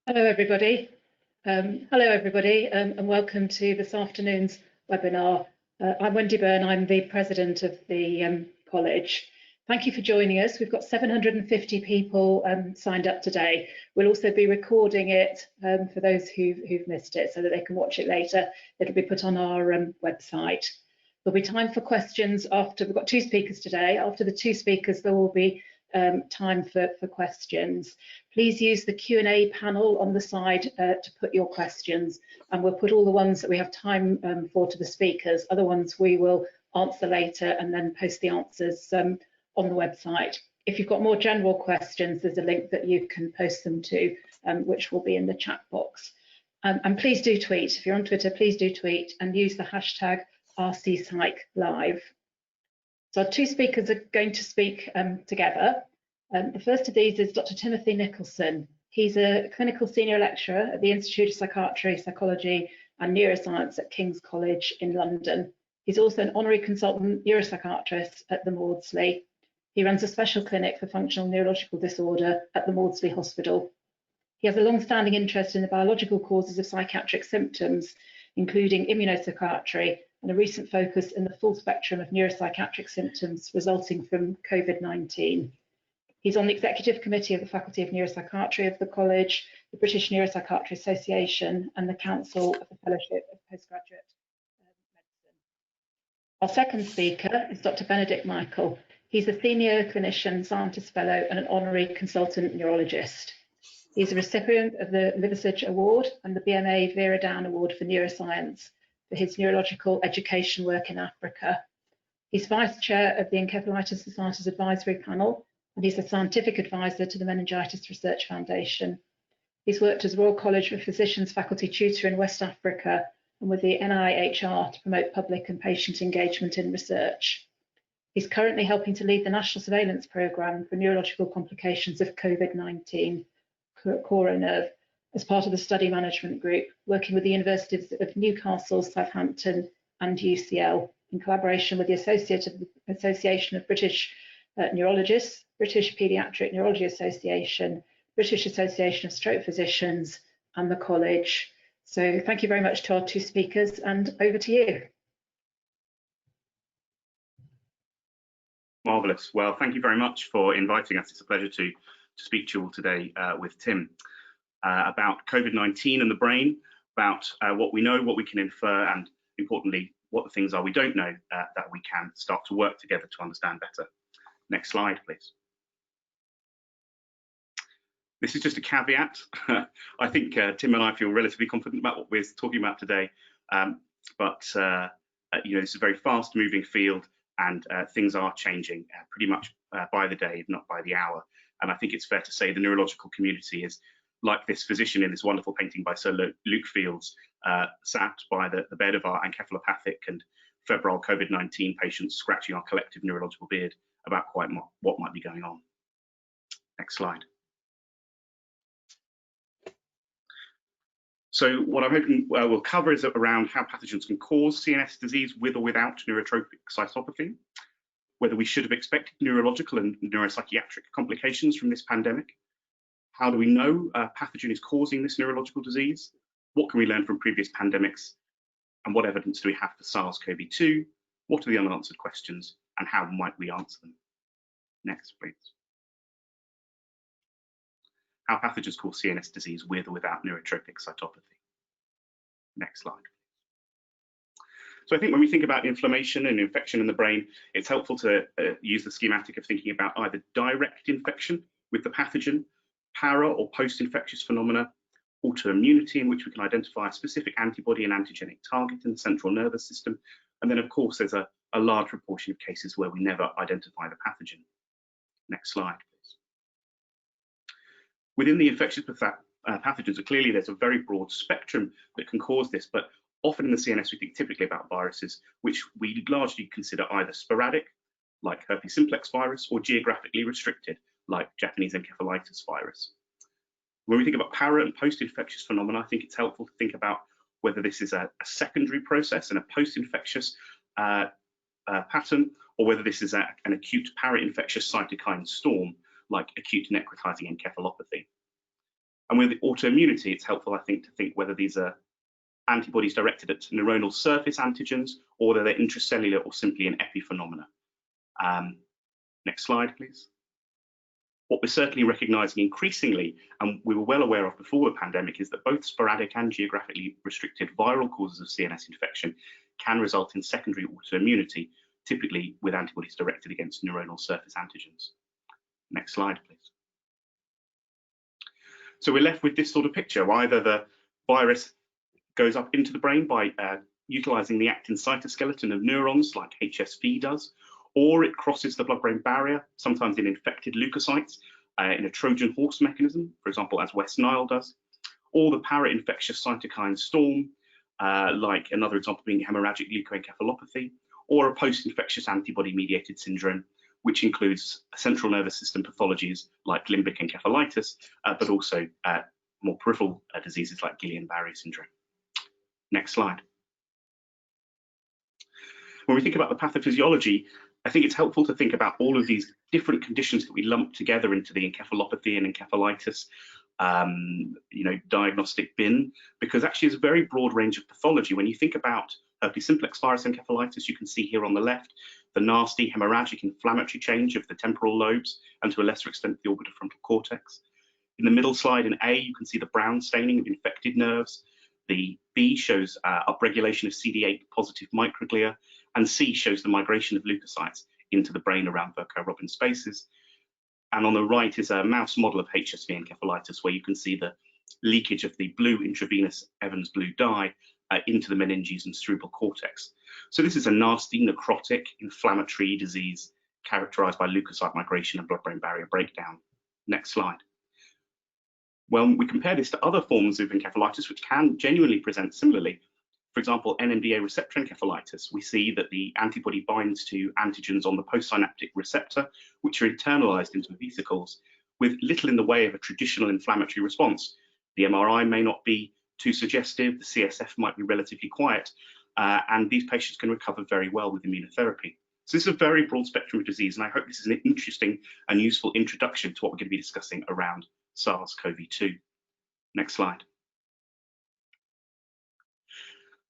Hello everybody. And welcome to this afternoon's webinar. I'm Wendy Burn, I'm the president of the college. Thank you for joining us. We've got 750 people signed up today. We'll also be recording it for those who've missed it so that they can watch it later. It'll be put on our website. There'll be time for questions after. We've got two speakers today. After the two speakers, there will be time for questions. Please use the Q&A panel on the side to put your questions, and we'll put all the ones that we have time for to the speakers. Other ones we will answer later and then post the answers on the website. If you've got more general questions, there's a link that you can post them to, which will be in the chat box. And please do tweet. If you're on Twitter, please do tweet and use the hashtag RCPsych live. So our two speakers are going to speak together. The first of these is Dr. Timothy Nicholson. He's a clinical senior lecturer at the Institute of Psychiatry, Psychology and Neuroscience at King's College in London. He's also an honorary consultant neuropsychiatrist at the Maudsley. He runs a special clinic for functional neurological disorder at the Maudsley Hospital. He has a long-standing interest in the biological causes of psychiatric symptoms, including immunopsychiatry, and a recent focus in the full spectrum of neuropsychiatric symptoms resulting from COVID-19. He's on the executive committee of the Faculty of Neuropsychiatry of the College, the British Neuropsychiatry Association, and the Council of the Fellowship of Postgraduate Medicine. Our second speaker is Dr. Benedict Michael. He's a senior clinician, scientist fellow, and an honorary consultant neurologist. He's a recipient of the Liversidge Award and the BMA Vera Down Award for Neuroscience for his neurological education work in Africa. He's vice chair of the Encephalitis Society's advisory panel, and he's a scientific advisor to the Meningitis Research Foundation. He's worked as Royal College of Physicians faculty tutor in West Africa and with the NIHR to promote public and patient engagement in research. He's currently helping to lead the National Surveillance Programme for Neurological Complications of COVID-19, CoroNerve, as part of the study management group, working with the Universities of Newcastle, Southampton and UCL in collaboration with the Association of British Neurologists, British Paediatric Neurology Association, British Association of Stroke Physicians and the College. So thank you very much to our two speakers, and over to you. Marvellous. Well, thank you very much for inviting us. It's a pleasure to speak to you all today with Tim about COVID-19 and the brain, about what we know, what we can infer, and importantly, what the things are we don't know that we can start to work together to understand better. Next slide, please. This is just a caveat. I think Tim and I feel relatively confident about what we're talking about today, but you know, this is a very fast-moving field, and things are changing pretty much by the day, if not by the hour. And I think it's fair to say the neurological community is like this physician in this wonderful painting by Sir Luke Fields, sat by the bed of our encephalopathic and febrile COVID-19 patients, scratching our collective neurological beard about quite what might be going on. Next slide. So what I'm hoping we'll cover is around how pathogens can cause CNS disease with or without neurotropic cytopathy, whether we should have expected neurological and neuropsychiatric complications from this pandemic. How do we know a pathogen is causing this neurological disease? What can we learn from previous pandemics? And what evidence do we have for SARS-CoV-2? What are the unanswered questions, and how might we answer them? Next, please. How pathogens cause CNS disease with or without neurotropic cytopathy. Next slide. So I think when we think about inflammation and infection in the brain, it's helpful to use the schematic of thinking about either direct infection with the pathogen, para or post-infectious phenomena, autoimmunity, in which we can identify a specific antibody and antigenic target in the central nervous system, and then of course there's a large proportion of cases where we never identify the pathogen. Next slide, please. Within the infectious pathogens, clearly there's a very broad spectrum that can cause this, but often in the CNS we think typically about viruses which we largely consider either sporadic, like herpes simplex virus, or geographically restricted, like Japanese encephalitis virus. When we think about para and post-infectious phenomena, I think it's helpful to think about whether this is a secondary process and a post-infectious pattern, or whether this is an acute para-infectious cytokine storm, like acute necrotizing encephalopathy. And with autoimmunity, it's helpful, I think, to think whether these are antibodies directed at neuronal surface antigens, or whether they're intracellular or simply an epiphenomena. Next slide, please. What we're certainly recognizing increasingly, and we were well aware of before the pandemic, is that both sporadic and geographically restricted viral causes of CNS infection can result in secondary autoimmunity, typically with antibodies directed against neuronal surface antigens. Next slide, please. So we're left with this sort of picture. Either the virus goes up into the brain by utilizing the actin cytoskeleton of neurons like HSV does, or it crosses the blood-brain barrier, sometimes in infected leukocytes, in a Trojan horse mechanism, for example, as West Nile does, or the para-infectious cytokine storm, like another example being hemorrhagic leukoencephalopathy, or a post-infectious antibody-mediated syndrome, which includes central nervous system pathologies like limbic encephalitis, but also more peripheral diseases like Guillain-Barré syndrome. Next slide. When we think about the pathophysiology, I think it's helpful to think about all of these different conditions that we lump together into the encephalopathy and encephalitis diagnostic bin, because actually there's a very broad range of pathology. When you think about herpes simplex virus encephalitis, you can see here on the left the nasty hemorrhagic inflammatory change of the temporal lobes and to a lesser extent the orbitofrontal cortex. In the middle slide in A, you can see the brown staining of infected nerves. The B shows upregulation of CD8 positive microglia, and C shows the migration of leukocytes into the brain around Burkitt-Robin spaces. And on the right is a mouse model of HSV encephalitis, where you can see the leakage of the blue intravenous Evans blue dye into the meninges and cerebral cortex. So this is a nasty, necrotic, inflammatory disease characterized by leukocyte migration and blood-brain barrier breakdown. Next slide. When we compare this to other forms of encephalitis, which can genuinely present similarly, for example, NMDA receptor encephalitis, we see that the antibody binds to antigens on the postsynaptic receptor, which are internalized into vesicles with little in the way of a traditional inflammatory response. The MRI may not be too suggestive, the CSF might be relatively quiet, and these patients can recover very well with immunotherapy. So this is a very broad spectrum of disease, and I hope this is an interesting and useful introduction to what we're going to be discussing around SARS-CoV-2. Next slide.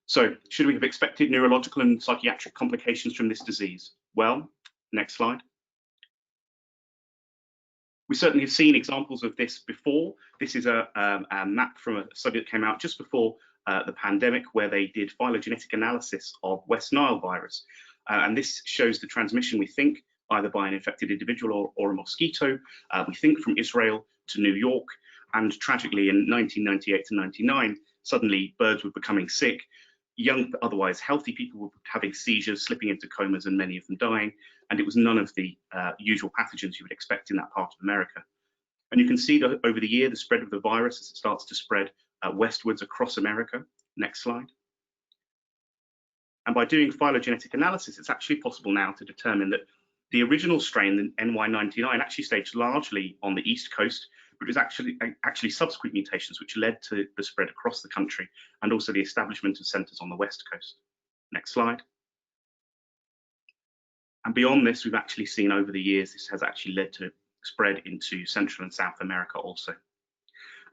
So, should we have expected neurological and psychiatric complications from this disease? Well, next slide. We certainly have seen examples of this before. This is a map from a study that came out just before the pandemic, where they did phylogenetic analysis of West Nile virus. And this shows the transmission, we think, either by an infected individual or a mosquito. We think from Israel to New York. And tragically, in 1998 to 99, suddenly birds were becoming sick. Young, otherwise healthy people were having seizures, slipping into comas, and many of them dying. And it was none of the usual pathogens you would expect in that part of America. And you can see that over the year, the spread of the virus as it starts to spread westwards across America. Next slide. And by doing phylogenetic analysis, it's actually possible now to determine that the original strain, the NY99, actually staged largely on the East Coast, but it was actually subsequent mutations which led to the spread across the country and also the establishment of centres on the West Coast. Next slide. And beyond this, we've actually seen over the years, this has actually led to spread into Central and South America also.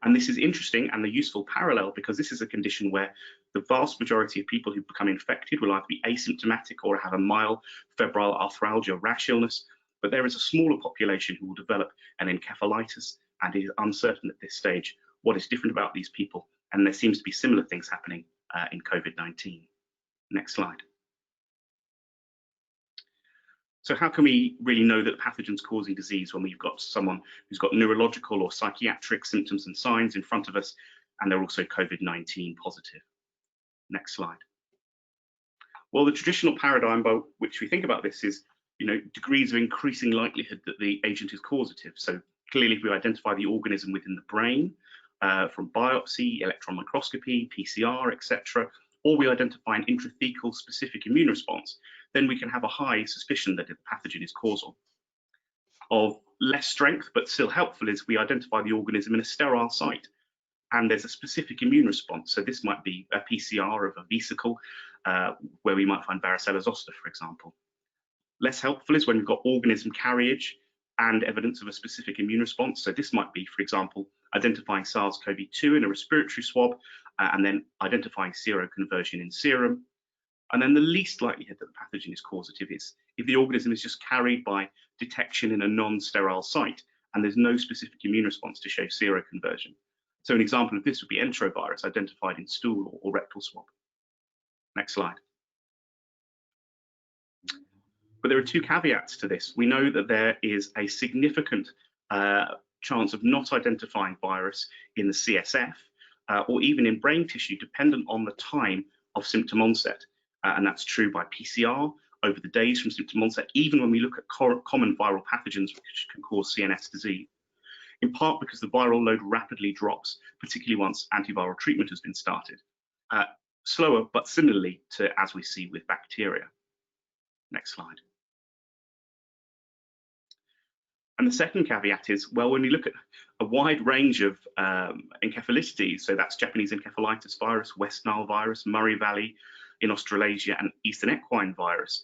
And this is interesting and a useful parallel, because this is a condition where the vast majority of people who become infected will either be asymptomatic or have a mild febrile arthralgia rash illness, but there is a smaller population who will develop an encephalitis, and it is uncertain at this stage what is different about these people, and there seems to be similar things happening in COVID-19. Next slide. So how can we really know that the pathogen's causing disease when we've got someone who's got neurological or psychiatric symptoms and signs in front of us, and they're also COVID-19 positive? Next slide. Well, the traditional paradigm by which we think about this is, degrees of increasing likelihood that the agent is causative. So clearly, if we identify the organism within the brain from biopsy, electron microscopy, PCR, etc., or we identify an intrathecal specific immune response, then we can have a high suspicion that the pathogen is causal. Of less strength, but still helpful, is we identify the organism in a sterile site, and there's a specific immune response. So this might be a PCR of a vesicle, where we might find varicella zoster, for example. Less helpful is when we've got organism carriage and evidence of a specific immune response. So this might be, for example, identifying SARS-CoV-2 in a respiratory swab, and then identifying seroconversion in serum. And then the least likelihood that the pathogen is causative is if the organism is just carried by detection in a non-sterile site and there's no specific immune response to show seroconversion. So an example of this would be enterovirus identified in stool or rectal swab. Next slide. But there are two caveats to this. We know that there is a significant chance of not identifying virus in the CSF or even in brain tissue, dependent on the time of symptom onset. And that's true by PCR over the days from symptom onset, even when we look at common viral pathogens which can cause CNS disease, in part because the viral load rapidly drops, particularly once antiviral treatment has been started. Slower, but similarly to as we see with bacteria. Next slide. And the second caveat is, well, when we look at a wide range of encephalitides, so that's Japanese encephalitis virus, West Nile virus, Murray Valley in Australasia, and Eastern equine virus,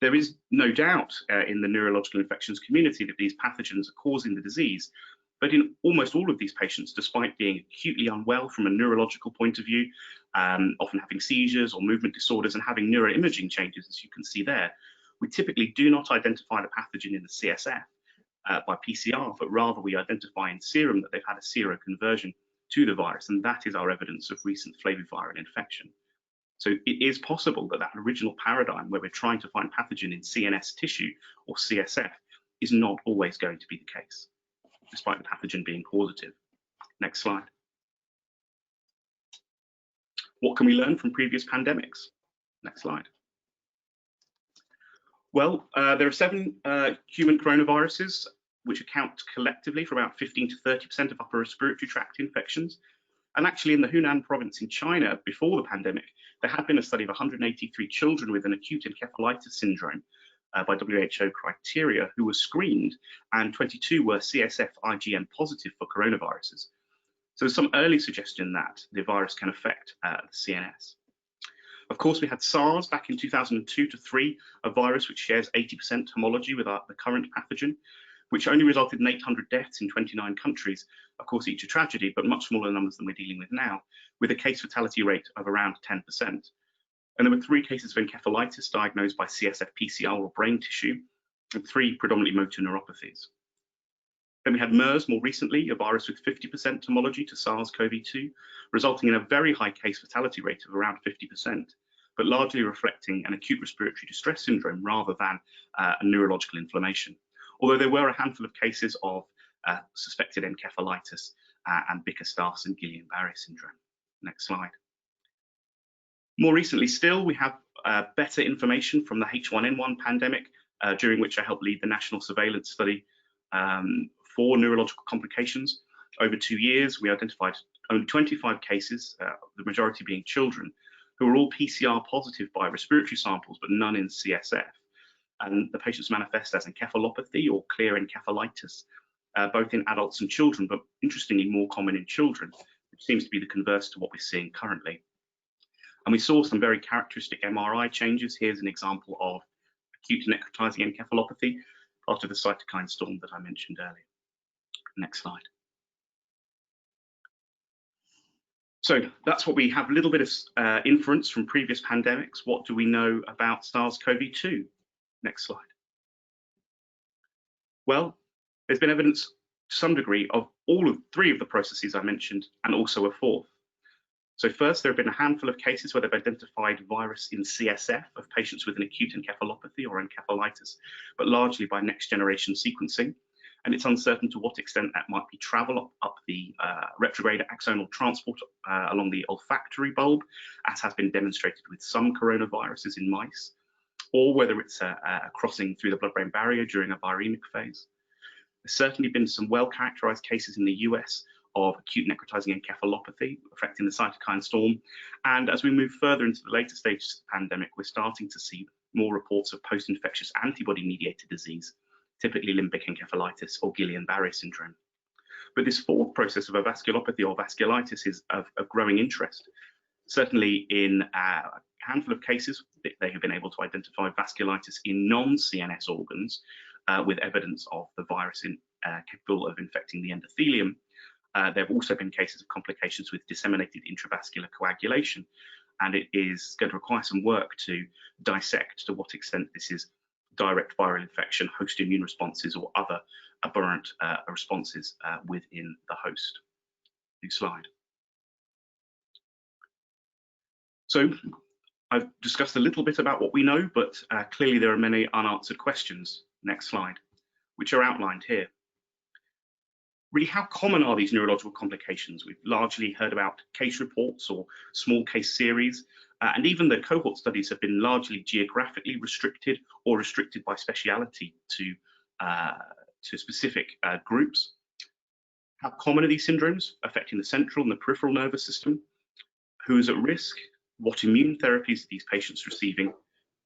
there is no doubt in the neurological infections community that these pathogens are causing the disease. But in almost all of these patients, despite being acutely unwell from a neurological point of view, often having seizures or movement disorders and having neuroimaging changes, as you can see there, we typically do not identify the pathogen in the CSF by PCR, but rather we identify in serum that they've had a seroconversion to the virus, and that is our evidence of recent flaviviral infection. So it is possible that that original paradigm where we're trying to find pathogen in CNS tissue or CSF is not always going to be the case, despite the pathogen being causative. Next slide. What can we learn from previous pandemics? Next slide. Well, there are 7 human coronaviruses which account collectively for about 15 to 30% of upper respiratory tract infections. And actually in the Hunan province in China, before the pandemic, there had been a study of 183 children with an acute encephalitis syndrome by WHO criteria who were screened, and 22 were CSF IgM positive for coronaviruses. So there's some early suggestion that the virus can affect the CNS. Of course, we had SARS back in 2002 to 3, a virus which shares 80% homology with the current pathogen, which only resulted in 800 deaths in 29 countries. Of course, each a tragedy, but much smaller numbers than we're dealing with now, with a case fatality rate of around 10%. And there were 3 cases of encephalitis diagnosed by CSF PCR or brain tissue, and 3 predominantly motor neuropathies. Then we had MERS more recently, a virus with 50% homology to SARS-CoV-2, resulting in a very high case fatality rate of around 50%, but largely reflecting an acute respiratory distress syndrome rather than a neurological inflammation. Although there were a handful of cases of suspected encephalitis and Bickerstaff's and Guillain-Barré syndrome. Next slide. More recently still, we have better information from the H1n1 pandemic, during which I helped lead the national surveillance study for neurological complications. Over 2 years, we identified only 25 cases, the majority being children, who were all PCR positive by respiratory samples, but none in CSF. And the patients manifest as encephalopathy or clear encephalitis, both in adults and children, but interestingly more common in children, which seems to be the converse to what we're seeing currently. And we saw some very characteristic MRI changes. Here's an example of acute necrotizing encephalopathy, part of the cytokine storm that I mentioned earlier. Next slide. So that's what we have, a little bit of inference from previous pandemics. What do we know about SARS-CoV-2? Next slide. Well, there's been evidence to some degree of all of 3 of the processes I mentioned, and also a 4th. So first, there have been a handful of cases where they've identified virus in CSF of patients with an acute encephalopathy or encephalitis, but largely by next generation sequencing. And it's uncertain to what extent that might be travel up the retrograde axonal transport along the olfactory bulb, as has been demonstrated with some coronaviruses in mice, or whether it's a crossing through the blood-brain barrier during a viremic phase. There's certainly been some well-characterized cases in the US of acute necrotizing encephalopathy affecting the cytokine storm. And as we move further into the later stages of the pandemic, we're starting to see more reports of post-infectious antibody-mediated disease, typically limbic encephalitis or Guillain-Barré syndrome. But this 4th process of avasculopathy or vasculitis is of growing interest. Certainly in a handful of cases, they have been able to identify vasculitis in non-CNS organs with evidence of the virus capable of infecting the endothelium. there have also been cases of complications with disseminated intravascular coagulation, and it is going to require some work to dissect to what extent this is direct viral infection, host immune responses, or other aberrant responses within the host. Next slide. So I've discussed a little bit about what we know, but clearly there are many unanswered questions. Next slide, which are outlined here. Really, how common are these neurological complications? We've largely heard about case reports or small case series, and even the cohort studies have been largely geographically restricted or restricted by speciality to specific groups. How common are these syndromes affecting the central and the peripheral nervous system? Who is at risk? What immune therapies are these patients receiving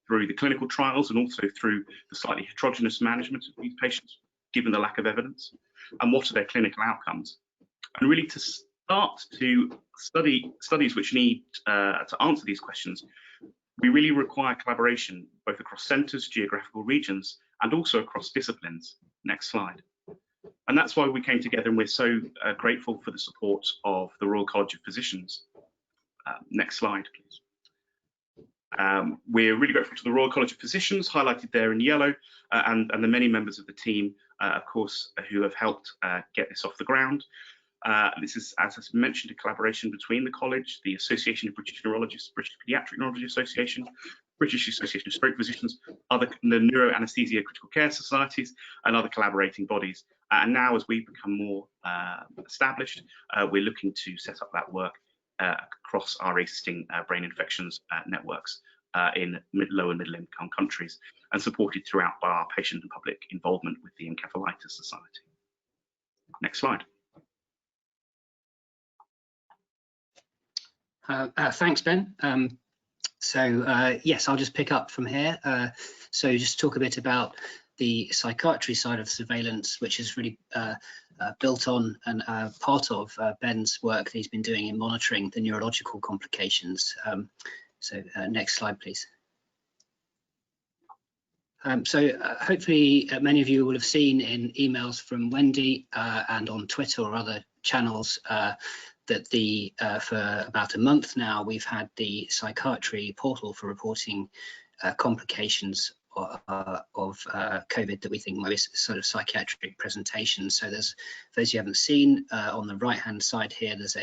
through the clinical trials and also through the slightly heterogeneous management of these patients, given the lack of evidence? And what are their clinical outcomes? And really, to start to study studies which need to answer these questions, we really require collaboration both across centres, geographical regions, and also across disciplines. Next slide. And that's why we came together, and we're so grateful for the support of the Royal College of Physicians. Next slide, please. We're really grateful to the Royal College of Physicians, highlighted there in yellow, and the many members of the team, of course, who have helped get this off the ground. This is, as I mentioned, a collaboration between the college, the Association of British Neurologists, British Paediatric Neurology Association, British Association of Stroke Physicians, the Neuroanesthesia Critical Care Societies, and other collaborating bodies. And now, as we become more established, we're looking to set up that work across our existing brain infections networks in low and middle income countries, and supported throughout by our patient and public involvement with the Encephalitis Society. Next slide. Thanks, Ben. Yes, I'll just pick up from here. So just talk a bit about the psychiatry side of surveillance, which is really built on and part of Ben's work that he's been doing in monitoring the neurological complications. Next slide, please. Hopefully many of you will have seen in emails from Wendy and on Twitter or other channels that for about a month now, we've had the Psychiatry portal for reporting complications of COVID that we think might be sort of psychiatric presentations. So there's, for those you haven't seen, on the right hand side here, there's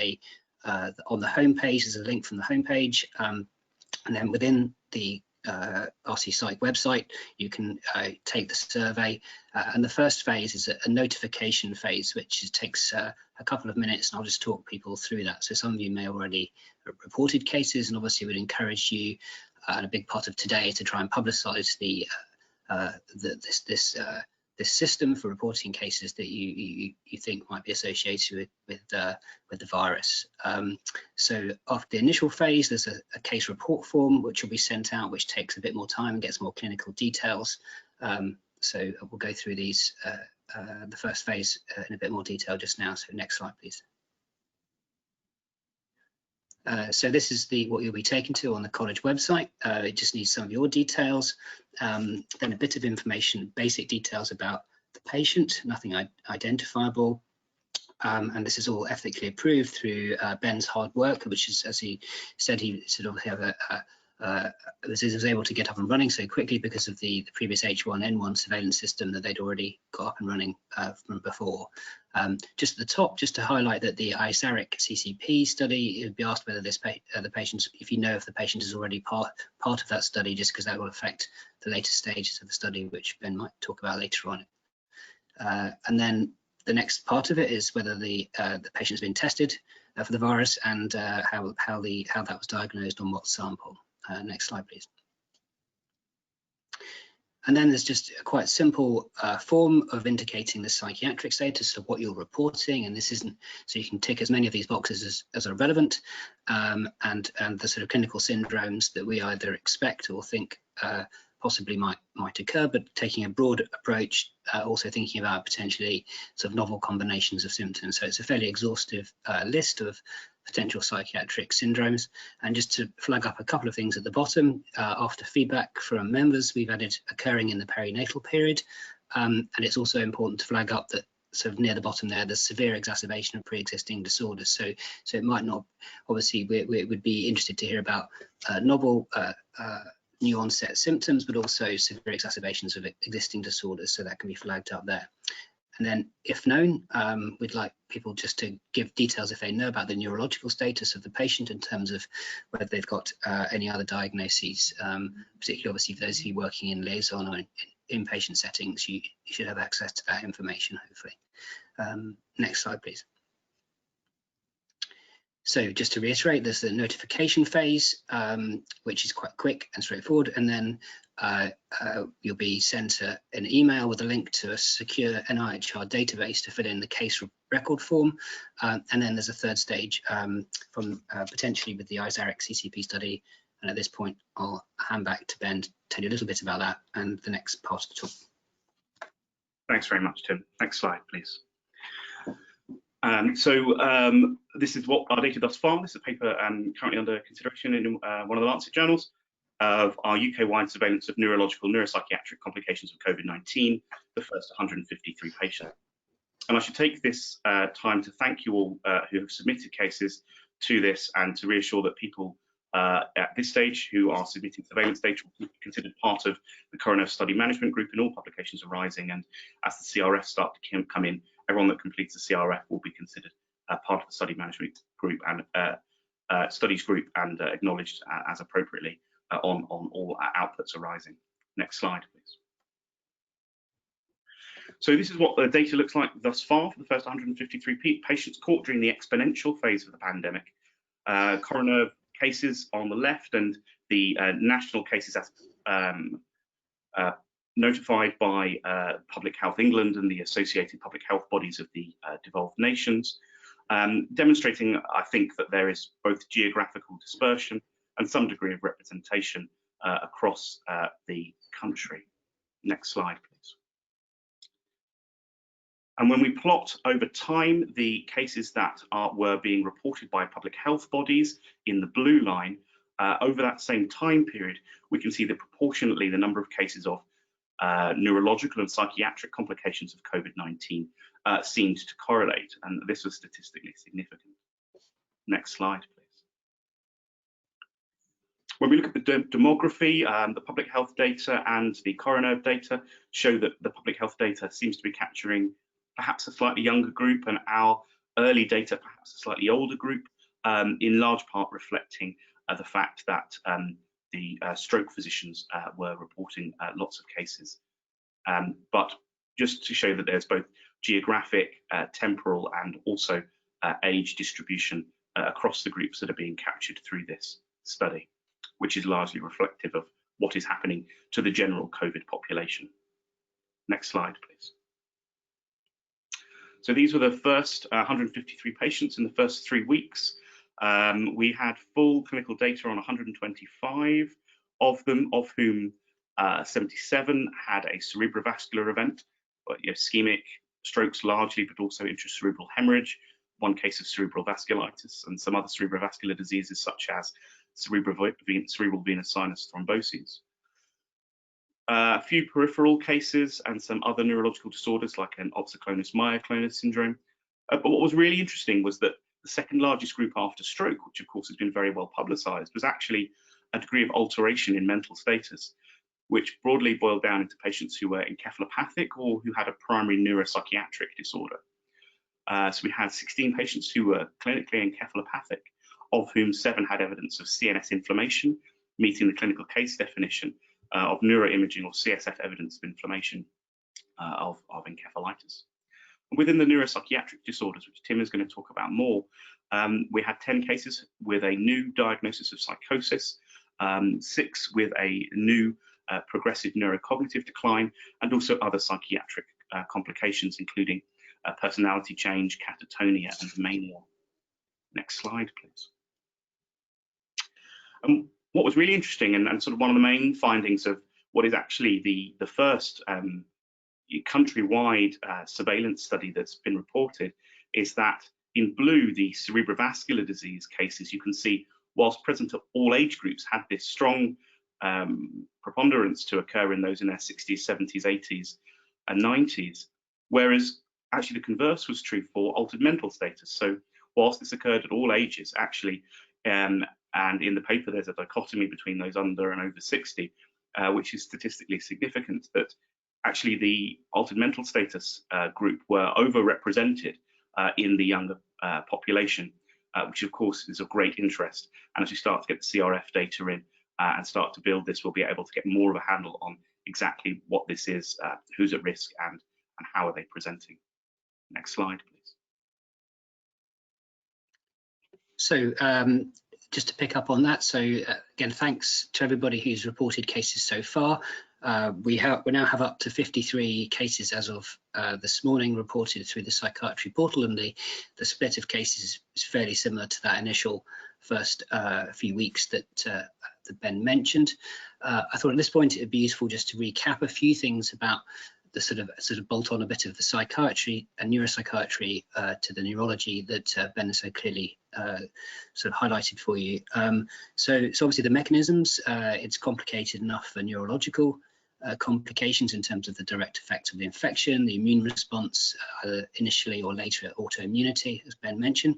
on the home page, there's a link from the home page, and then within the RCPsych website, you can take the survey, and the first phase is a notification phase, which takes a couple of minutes, and I'll just talk people through that. So some of you may already reported cases, and obviously would encourage you, and a big part of today, to try and publicise this system for reporting cases that you think might be associated with the virus. So after the initial phase, there's a case report form which will be sent out, which takes a bit more time and gets more clinical details. So we'll go through these, the first phase in a bit more detail just now. So next slide, please. So this is what you'll be taken to on the college website. It just needs some of your details, then a bit of information, basic details about the patient, nothing identifiable. And this is all ethically approved through Ben's hard work, which is, as he said, he sort of was able to get up and running so quickly because of the previous H1n1 surveillance system that they'd already got up and running from before. Just at the top, just to highlight that the ISARIC CCP study, it would be asked whether the patient, if you know if the patient is already part of that study, just because that will affect the later stages of the study, which Ben might talk about later on. And then the next part of it is whether the patient has been tested for the virus, and how that was diagnosed on what sample. Next slide, please. And then there's just a quite simple form of indicating the psychiatric status of what you're reporting, and this isn't, so you can tick as many of these boxes as are relevant, and the sort of clinical syndromes that we either expect or think possibly might occur, but taking a broad approach, also thinking about potentially sort of novel combinations of symptoms. So it's a fairly exhaustive list of potential psychiatric syndromes. And just to flag up a couple of things at the bottom, after feedback from members, we've added occurring in the perinatal period. And it's also important to flag up that sort of near the bottom there, the severe exacerbation of pre-existing disorders. So it might not, obviously we would be interested to hear about novel new onset symptoms, but also severe exacerbations of existing disorders, so that can be flagged up there. And then, if known, we'd like people just to give details if they know about the neurological status of the patient in terms of whether they've got any other diagnoses, particularly obviously for those of you working in liaison or in inpatient settings, you should have access to that information, hopefully. Next slide, please. So just to reiterate, there's the notification phase, which is quite quick and straightforward, and then you'll be sent an email with a link to a secure NIHR database to fill in the case record form, and then there's a third stage from potentially with the ISARIC CCP study. And at this point, I'll hand back to Ben to tell you a little bit about that and the next part of the talk. Thanks very much, Tim. Next slide, please. This is what our data thus far. This is a paper currently under consideration in one of the Lancet journals of our UK-wide surveillance of neurological neuropsychiatric complications of COVID-19, the first 153 patients. And I should take this time to thank you all who have submitted cases to this, and to reassure that people at this stage who are submitting surveillance data will be considered part of the coroner study management group in all publications arising. And as the CRF start to come in, everyone that completes the CRF will be considered part of the study management group and studies group, and acknowledged as appropriately on all outputs arising. Next slide, please. So this is what the data looks like thus far for the first 153 patients caught during the exponential phase of the pandemic. Coroner cases on the left, and the national cases as notified by Public Health England and the associated public health bodies of the devolved nations, demonstrating, I think, that there is both geographical dispersion and some degree of representation across the country. Next slide, please. And when we plot over time the cases that were being reported by public health bodies in the blue line, over that same time period, we can see that proportionately the number of cases of neurological and psychiatric complications of COVID-19 seemed to correlate, and this was statistically significant. Next slide, please. When we look at the demography, the public health data and the coroner data show that the public health data seems to be capturing perhaps a slightly younger group, and our early data perhaps a slightly older group, in large part reflecting the fact that the stroke physicians were reporting lots of cases. But just to show that there's both geographic, temporal, and also age distribution across the groups that are being captured through this study, which is largely reflective of what is happening to the general COVID population. Next slide, please. So these were the first 153 patients in the first 3 weeks. We had full clinical data on 125 of them, of whom 77 had a cerebrovascular event, ischemic strokes largely, but also intracerebral hemorrhage, one case of cerebral vasculitis, and some other cerebrovascular diseases such as cerebral venous sinus thromboses. A few peripheral cases and some other neurological disorders like an opsoclonus myoclonus syndrome. But what was really interesting was that the second largest group after stroke, which of course has been very well publicised, was actually a degree of alteration in mental status, which broadly boiled down into patients who were encephalopathic or who had a primary neuropsychiatric disorder. So we had 16 patients who were clinically encephalopathic, of whom 7 had evidence of CNS inflammation, meeting the clinical case definition of neuroimaging or CSF evidence of inflammation of encephalitis. Within the neuropsychiatric disorders, which Tim is going to talk about more, we had 10 cases with a new diagnosis of psychosis, 6 with a new progressive neurocognitive decline, and also other psychiatric complications, including personality change, catatonia, and mania. Next slide, please. What was really interesting, and sort of one of the main findings of what is actually the first countrywide surveillance study that's been reported, is that in blue, the cerebrovascular disease cases, you can see, whilst present at all age groups, had this strong preponderance to occur in those in their 60s, 70s, 80s, and 90s, whereas actually the converse was true for altered mental status. So whilst this occurred at all ages, actually, and in the paper there's a dichotomy between those under and over 60, which is statistically significant, that actually the altered mental status group were overrepresented in the younger population, which of course is of great interest. And as we start to get the CRF data in and start to build this, we'll be able to get more of a handle on exactly what this is, who's at risk, and how are they presenting. Next slide, please. So just to pick up on that, so again, thanks to everybody who's reported cases so far. We now have up to 53 cases as of this morning reported through the Psychiatry portal, and the split of cases is fairly similar to that initial first few weeks that Ben mentioned. I thought at this point it would be useful just to recap a few things about the sort of bolt on a bit of the psychiatry and neuropsychiatry to the neurology that Ben has so clearly sort of highlighted for you. So obviously the mechanisms, it's complicated enough for neurological complications in terms of the direct effects of the infection, the immune response, initially or later autoimmunity, as Ben mentioned.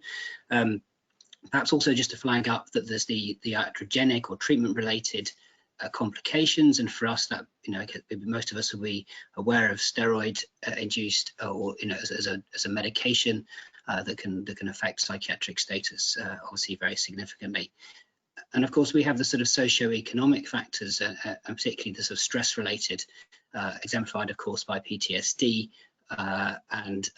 Perhaps also just to flag up that there's the iatrogenic or treatment-related complications, and for us that, you know, most of us will be aware of steroid induced or, you know, as a medication that can affect psychiatric status obviously very significantly. And of course we have the sort of socio-economic factors and particularly the sort of stress related, exemplified of course by PTSD, and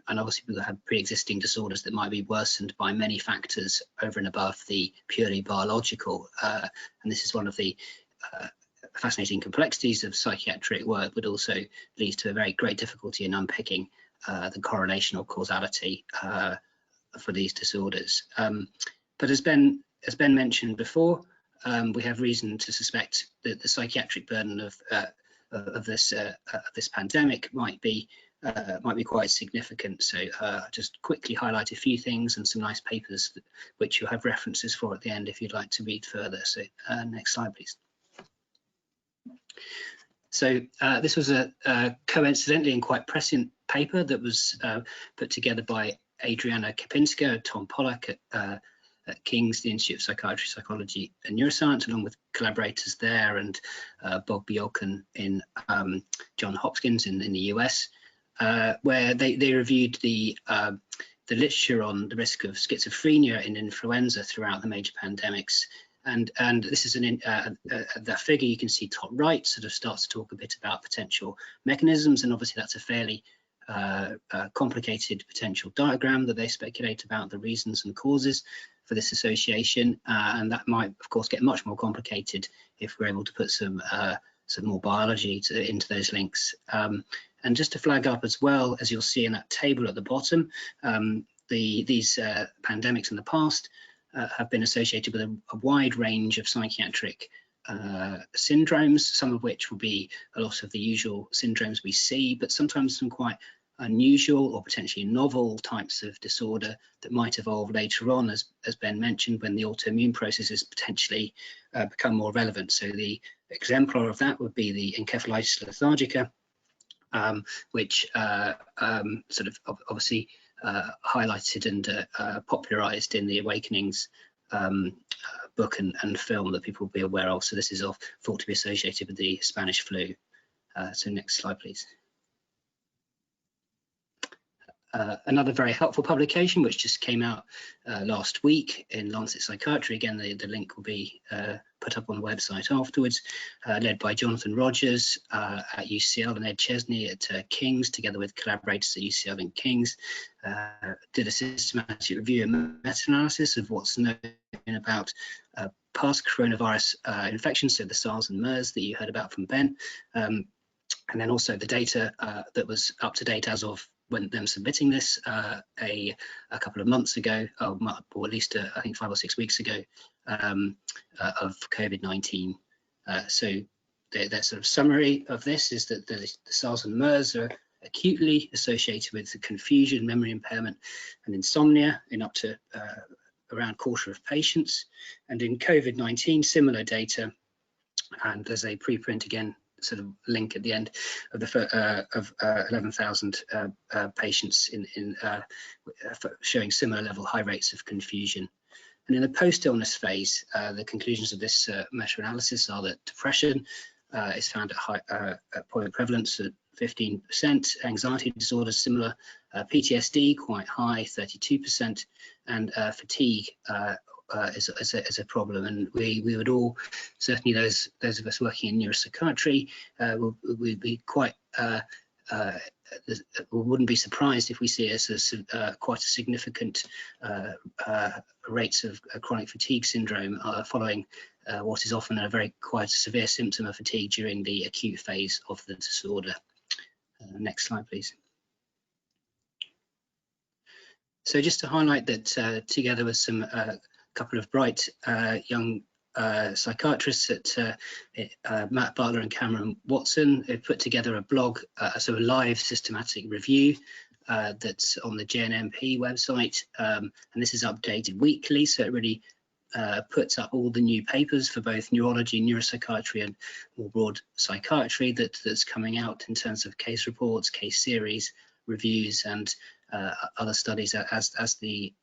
obviously people have pre-existing disorders that might be worsened by many factors over and above the purely biological, and this is one of the fascinating complexities of psychiatric work, but also leads to a very great difficulty in unpicking the correlation or causality for these disorders. But as Ben mentioned before, we have reason to suspect that the psychiatric burden of this pandemic might be quite significant. So just quickly highlight a few things and some nice papers which you'll have references for at the end if you'd like to read further. So next slide, please. So this was a coincidentally and quite prescient paper that was put together by Adriana Kapinska, Tom Pollack at King's, the Institute of Psychiatry, Psychology and Neuroscience, along with collaborators there, and Bob Bjorken in Johns Hopkins in the US, where they reviewed the literature on the risk of schizophrenia in influenza throughout the major pandemics. And this is the figure you can see top right sort of starts to talk a bit about potential mechanisms, and obviously that's a fairly complicated potential diagram that they speculate about the reasons and causes for this association, and that might of course get much more complicated if we're able to put some more biology into those links. And just to flag up as well, as you'll see in that table at the bottom, these pandemics in the past have been associated with a wide range of psychiatric syndromes, some of which will be a lot of the usual syndromes we see, but sometimes some quite unusual or potentially novel types of disorder that might evolve later on, as Ben mentioned, when the autoimmune processes potentially become more relevant. So the exemplar of that would be the encephalitis lethargica, which sort of obviously highlighted and popularized in the Awakenings book and film that people will be aware of. So this is thought to be associated with the Spanish flu. So next slide, please. Another very helpful publication which just came out last week in Lancet Psychiatry. Again, the link will be put up on the website afterwards, led by Jonathan Rogers at UCL and Ed Chesney at King's, together with collaborators at UCL and King's, did a systematic review and meta-analysis of what's known about past coronavirus infections, so the SARS and MERS that you heard about from Ben, and then also the data that was up to date as of when them submitting this a couple of months ago, or at least I think 5 or 6 weeks ago, of COVID-19. So their sort of summary of this is that the SARS and MERS are acutely associated with the confusion, memory impairment and insomnia in up to around a quarter of patients. And in COVID-19, similar data, and there's a preprint again sort of link at the end of the 11,000 patients showing similar level high rates of confusion. And in the post-illness phase, the conclusions of this meta-analysis are that depression is found at point prevalence at 15%, anxiety disorders similar, PTSD quite high, 32%, and fatigue is a problem. And we would all, certainly those of us working in neuropsychiatry, would be quite wouldn't be surprised if we see quite a significant rates of chronic fatigue syndrome following what is often a very quite severe symptom of fatigue during the acute phase of the disorder. Next slide, please. So just to highlight that together with some couple of bright young psychiatrists at Matt Butler and Cameron Watson, have put together a blog, so a live systematic review that's on the JNMP website, and this is updated weekly, so it really puts up all the new papers for both neurology, neuropsychiatry, and more broad psychiatry that's coming out in terms of case reports, case series, reviews, and other studies as the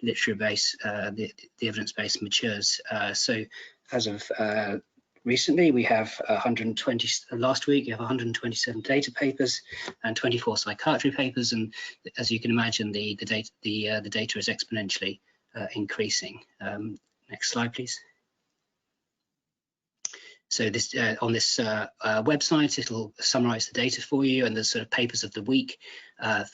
literature base, the evidence base matures. So as of recently, we have 120. Last week, we have 127 data papers and 24 psychiatry papers, and as you can imagine, the data is exponentially increasing. Next slide, please. So this on this website, it'll summarize the data for you and the sort of papers of the week,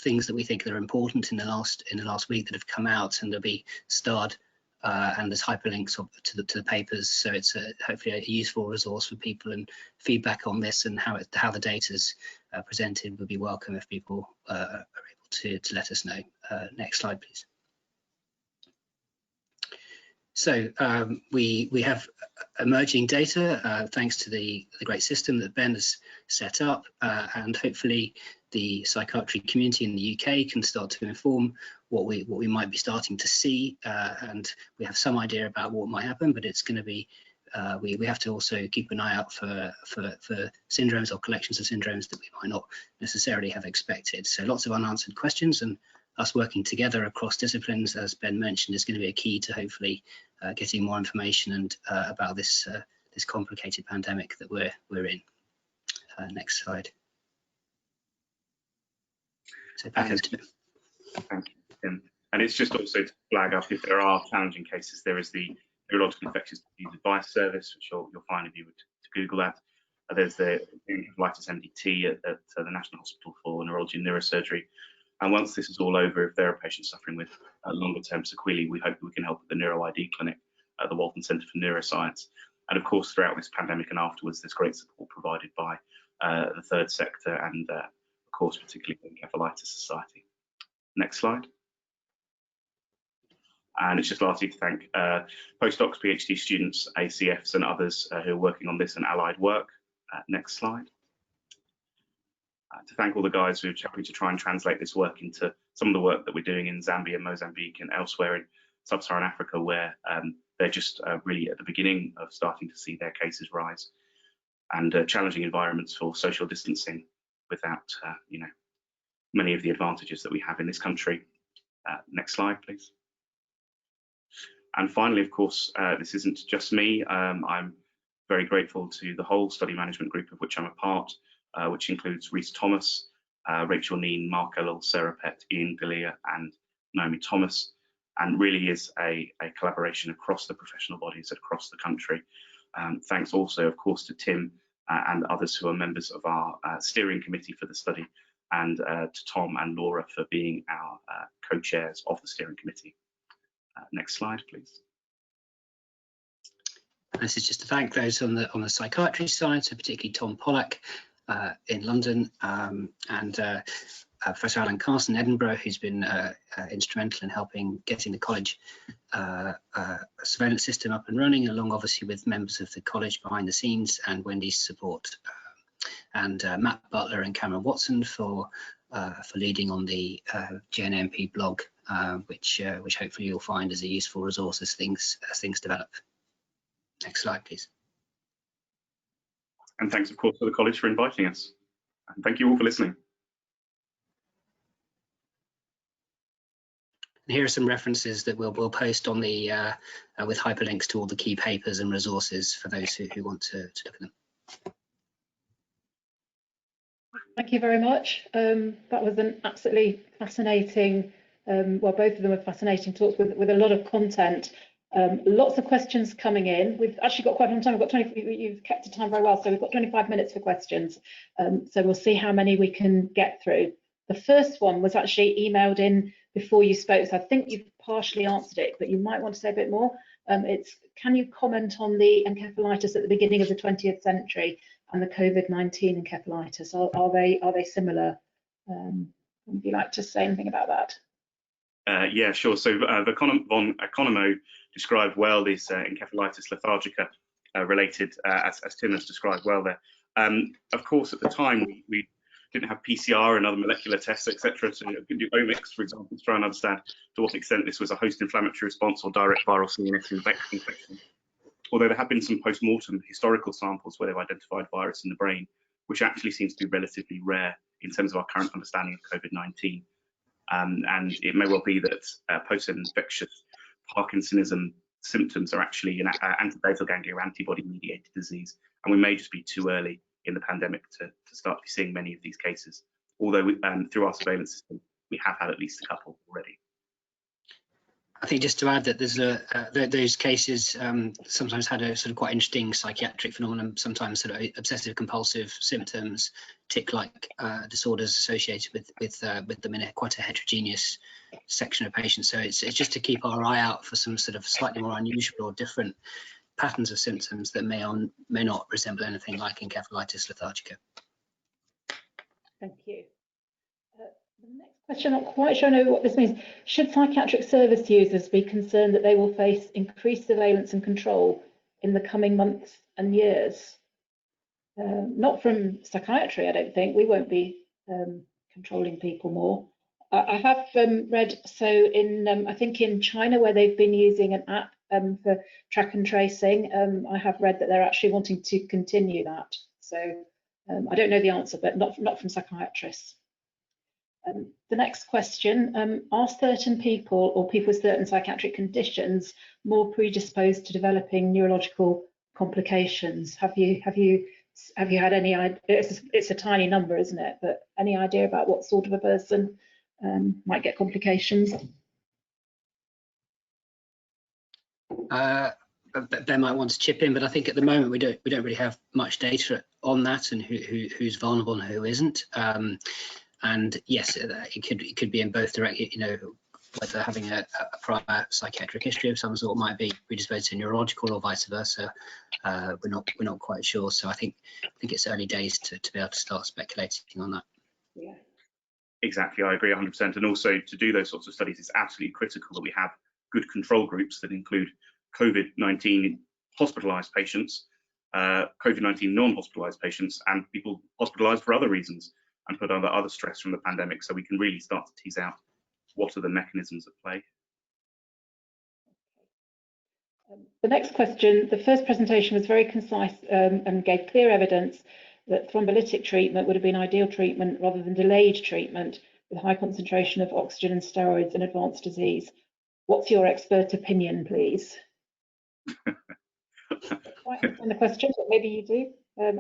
things that we think that are important in the last week that have come out, and they'll be starred, and there's hyperlinks to the papers. So it's hopefully a useful resource for people, and feedback on this and how the data is presented would be welcome if people are able to let us know. Next slide, please. So we have emerging data thanks to the great system that Ben has set up, and hopefully the psychiatry community in the UK can start to inform what we might be starting to see, and we have some idea about what might happen, but it's going to be we have to also keep an eye out for syndromes or collections of syndromes that we might not necessarily have expected. So lots of unanswered questions, and us working together across disciplines, as Ben mentioned, is going to be a key to hopefully getting more information and about this complicated pandemic that we're in. Next slide. So thank you, Tim. And it's just also to flag up, if there are challenging cases, there is the Neurological Infectious Disease Advice Service, which you'll find if you would to Google that. There's the Encephalitis MDT at the National Hospital for Neurology and Neurosurgery. And once this is all over, if there are patients suffering with longer-term sequelae, we hope we can help with the NeuroID clinic at the Walton Centre for Neuroscience. And of course, throughout this pandemic and afterwards, there's great support provided by the third sector and, of course, particularly the Encephalitis Society. Next slide. And it's just lastly to thank postdocs, PhD students, ACFs, and others who are working on this and allied work. Next slide. To thank all the guys who are helping to try and translate this work into some of the work that we're doing in Zambia, Mozambique, and elsewhere in sub-Saharan Africa, where they're just really at the beginning of starting to see their cases rise, and challenging environments for social distancing without, many of the advantages that we have in this country. Next slide, please. And finally, of course, this isn't just me. I'm very grateful to the whole study management group of which I'm a part, which includes Rhys Thomas, Rachel Neen, Mark Ellel, Sarah Pett, Ian Galea, and Naomi Thomas, and really is a collaboration across the professional bodies across the country. Thanks also, of course, to Tim and others who are members of our steering committee for the study, and to Tom and Laura for being our co-chairs of the steering committee. Next slide, please. This is just to thank those on the psychiatry side, so particularly Tom Pollack in London, and Professor Alan Carson in Edinburgh, who's been instrumental in helping getting the college surveillance system up and running, along obviously with members of the college behind the scenes and Wendy's support, and Matt Butler and Cameron Watson for leading on the JNMP blog, which hopefully you'll find as a useful resource as things develop. Next slide, please. And thanks, of course, for the college for inviting us. And thank you all for listening. Here are some references that we'll post on the with hyperlinks to all the key papers and resources for those who want to look at them. Thank you very much. That was an absolutely fascinating, well, both of them were fascinating talks with a lot of content. Lots of questions coming in. We've actually got quite a long time. We've got 20, you've kept the time very well, so we've got 25 minutes for questions. So we'll see how many we can get through. The first one was actually emailed in before you spoke, so I think you've partially answered it, but you might want to say a bit more. It's, can you comment on the encephalitis at the beginning of the 20th century and the COVID-19 encephalitis? Are they similar? Would you like to say anything about that? Yeah, sure. So von Economo described well this encephalitis lethargica related, as Tim has described well there. Of course, at the time, we didn't have PCR and other molecular tests, etc. So we could do omics, for example, to try and understand to what extent this was a host inflammatory response or direct viral CNS infection. Although there have been some post-mortem historical samples where they've identified virus in the brain, which actually seems to be relatively rare in terms of our current understanding of COVID-19. And it may well be that post-infectious Parkinsonism symptoms are actually an anti-basal ganglia antibody-mediated disease, and we may just be too early in the pandemic to start seeing many of these cases. Although through our surveillance system, we have had at least a couple already. I think just to add that there's those cases sometimes had a sort of quite interesting psychiatric phenomenon, sometimes sort of obsessive compulsive symptoms, tic-like disorders associated with them in quite a heterogeneous section of patients. So it's just to keep our eye out for some sort of slightly more unusual or different patterns of symptoms that may not resemble anything like encephalitis lethargica. Thank you. The next question, I'm not quite sure I know what this means. Should psychiatric service users be concerned that they will face increased surveillance and control in the coming months and years? Not from psychiatry, I don't think. We won't be controlling people more. I have read, so in I think in China, where they've been using an app for track and tracing, I have read that they're actually wanting to continue that. So I don't know the answer, but not from psychiatrists. The next question, are certain people or people with certain psychiatric conditions more predisposed to developing neurological complications? Have you had any idea? It's a tiny number, isn't it? But any idea about what sort of a person might get complications? Ben might want to chip in, but I think at the moment we don't really have much data on that and who's vulnerable and who isn't. And yes, it could be in both directions. You know, whether having a prior psychiatric history of some sort might be predisposed to neurological or vice versa. We're not quite sure. So I think it's early days to be able to start speculating on that. Yeah. Exactly, I agree 100%. And also to do those sorts of studies, it's absolutely critical that we have good control groups that include COVID-19 hospitalized patients, COVID-19 non-hospitalized patients, and people hospitalized for other reasons and put under other stress from the pandemic, so we can really start to tease out what are the mechanisms at play. The next question, the first presentation was very concise and gave clear evidence that thrombolytic treatment would have been ideal treatment rather than delayed treatment with high concentration of oxygen and steroids in advanced disease. What's your expert opinion, please? Quite understand the question, but maybe you do.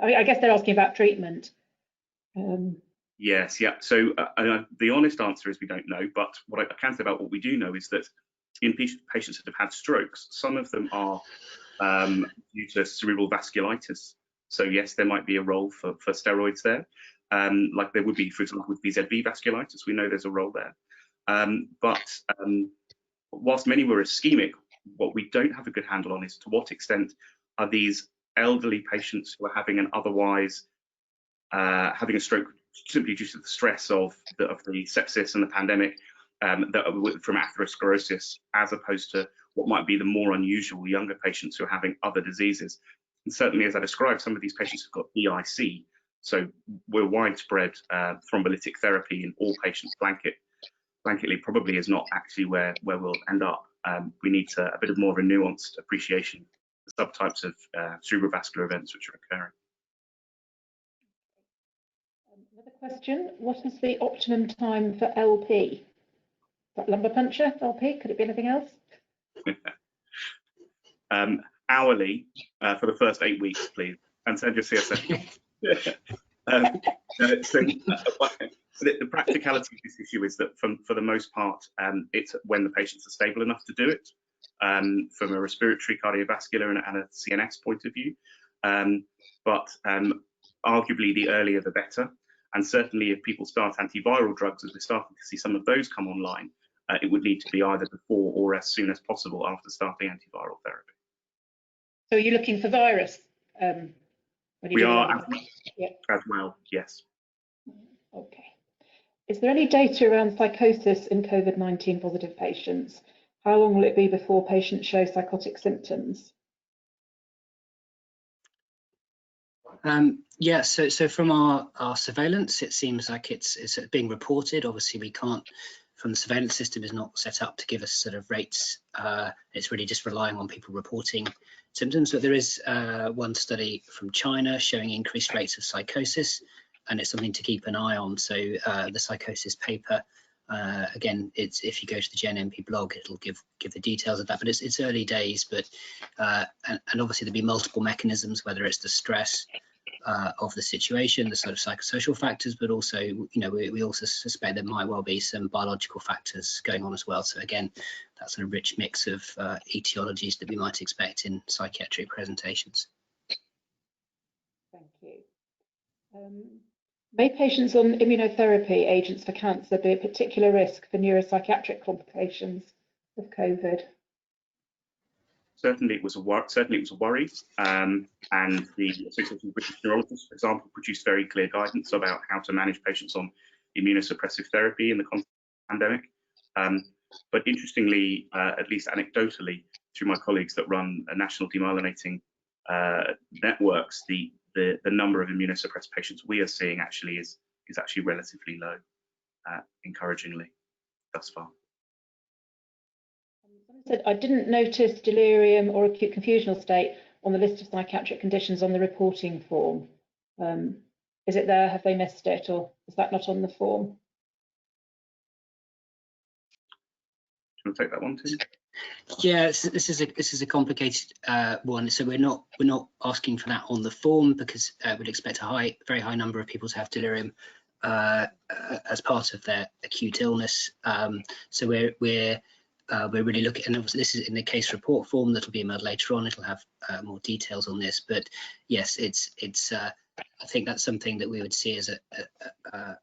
I guess they're asking about treatment. Yes, yeah. So the honest answer is we don't know, but what I can say about what we do know is that in patients that have had strokes, some of them are due to cerebral vasculitis. So yes, there might be a role for steroids there, like there would be, for example, with VZV vasculitis. We know there's a role there. But whilst many were ischemic, what we don't have a good handle on is to what extent are these elderly patients who are having an otherwise having a stroke simply due to the stress of the sepsis and the pandemic from atherosclerosis, as opposed to what might be the more unusual younger patients who are having other diseases. And certainly, as I described, some of these patients have got DIC, so we're widespread thrombolytic therapy in all patients blanketly probably is not actually where we'll end up. We need a bit of more of a nuanced appreciation of the subtypes of cerebrovascular events which are occurring. Another question, what is the optimum time for LP? Is that lumbar puncture, LP? Could it be anything else? Hourly for the first 8 weeks, please, and send your CSF. The practicality of this issue is that for the most part, it's when the patients are stable enough to do it, from a respiratory, cardiovascular and a CNS point of view. But arguably the earlier the better. And certainly if people start antiviral drugs, as we're starting to see some of those come online, it would need to be either before or as soon as possible after starting antiviral therapy. So are you looking for virus? We are as well, yes. Okay. Is there any data around psychosis in COVID-19 positive patients? How long will it be before patients show psychotic symptoms? Yeah, so from our surveillance, it seems like it's being reported. Obviously, we can't, from the surveillance system is not set up to give us sort of rates. It's really just relying on people reporting symptoms. But there is one study from China showing increased rates of psychosis, and it's something to keep an eye on. So the psychosis paper, again, it's if you go to the GNMP blog, it'll give the details of that. But it's early days. But and obviously there'll be multiple mechanisms, whether it's the stress of the situation, the sort of psychosocial factors, but also, you know, we also suspect there might well be some biological factors going on as well. So again, that's a rich mix of etiologies that we might expect in psychiatric presentations. Thank you. May patients on immunotherapy agents for cancer be at particular risk for neuropsychiatric complications of COVID? Certainly it was a worry, and the Association of British Neurologists, for example, produced very clear guidance about how to manage patients on immunosuppressive therapy in the context of the pandemic. But interestingly, at least anecdotally, through my colleagues that run a national demyelinating networks, the number of immunosuppressed patients we are seeing actually is actually relatively low, encouragingly, thus far. Said, I didn't notice delirium or acute confusional state on the list of psychiatric conditions on the reporting form. Is it there? Have they missed it, or is that not on the form? Do you want to take that one, Tim? Yeah, this is a complicated one. So we're not asking for that on the form because we'd expect a very high number of people to have delirium as part of their acute illness. So we're really looking, and obviously this is in the case report form that'll be emailed later on. It'll have more details on this, but yes, it's I think that's something that we would see as a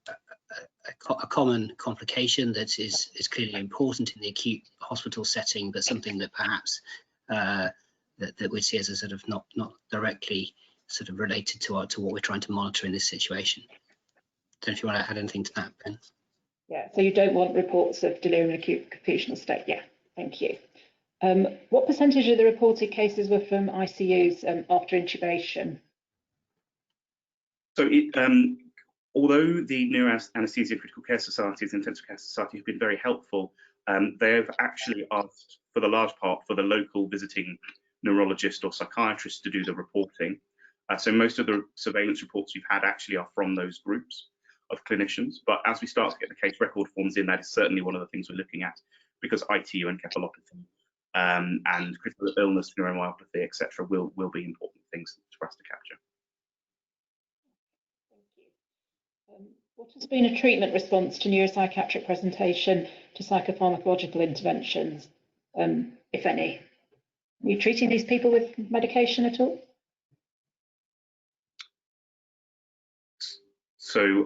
common complication that is clearly important in the acute hospital setting, but something that perhaps that we'd see as a sort of not directly sort of related to what we're trying to monitor in this situation. Don't know if you want to add anything to that, Ben. Yeah, so you don't want reports of delirium and acute confusional state. Yeah, thank you. What percentage of the reported cases were from ICUs after intubation? So although the Neuroanesthesia and Critical Care Societies and Intensive Care Society have been very helpful, they have actually asked, for the large part, for the local visiting neurologist or psychiatrist to do the reporting. So most of the surveillance reports you've had actually are from those groups of clinicians. But as we start to get the case record forms in, that is certainly one of the things we're looking at, because ITU encephalopathy and critical illness, neuromyopathy, etc., will be important things for us to capture. What has been a treatment response to neuropsychiatric presentation to psychopharmacological interventions, if any? Are you treating these people with medication at all? So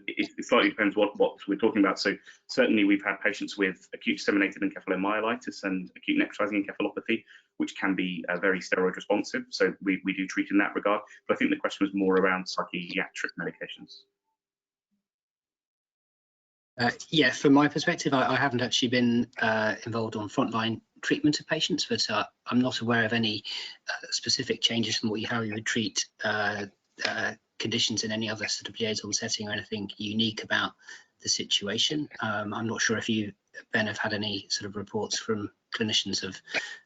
it slightly depends what we're talking about. So certainly we've had patients with acute disseminated encephalomyelitis and acute necrotizing encephalopathy, which can be very steroid responsive. So we do treat in that regard. But I think the question was more around psychiatric medications. Yeah, from my perspective, I haven't actually been involved on frontline treatment of patients, but I'm not aware of any specific changes from how you would treat conditions in any other sort of liaison setting or anything unique about the situation. I'm not sure if you, Ben, have had any sort of reports from clinicians of